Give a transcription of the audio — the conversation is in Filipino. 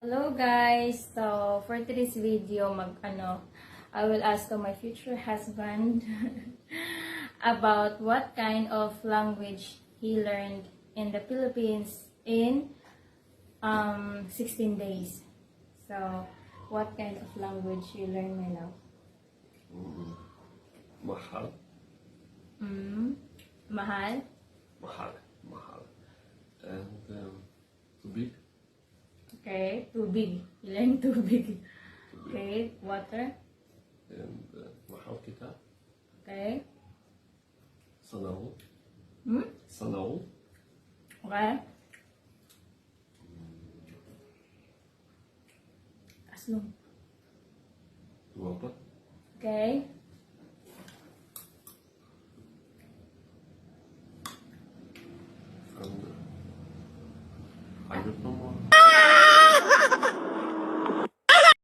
Hello guys! So, for today's video, I will ask my future husband about what kind of language he learned in the Philippines in 16 days. So, what kind of language you learn, my love? Mahal. Mahal? Mahal. And tubig. Okay, tubig. You learn tubig. Okay, water. And mahal kita. Okay. Sanaw. Hmm? Sanaw. Okay. Aslong. Lupa. Okay.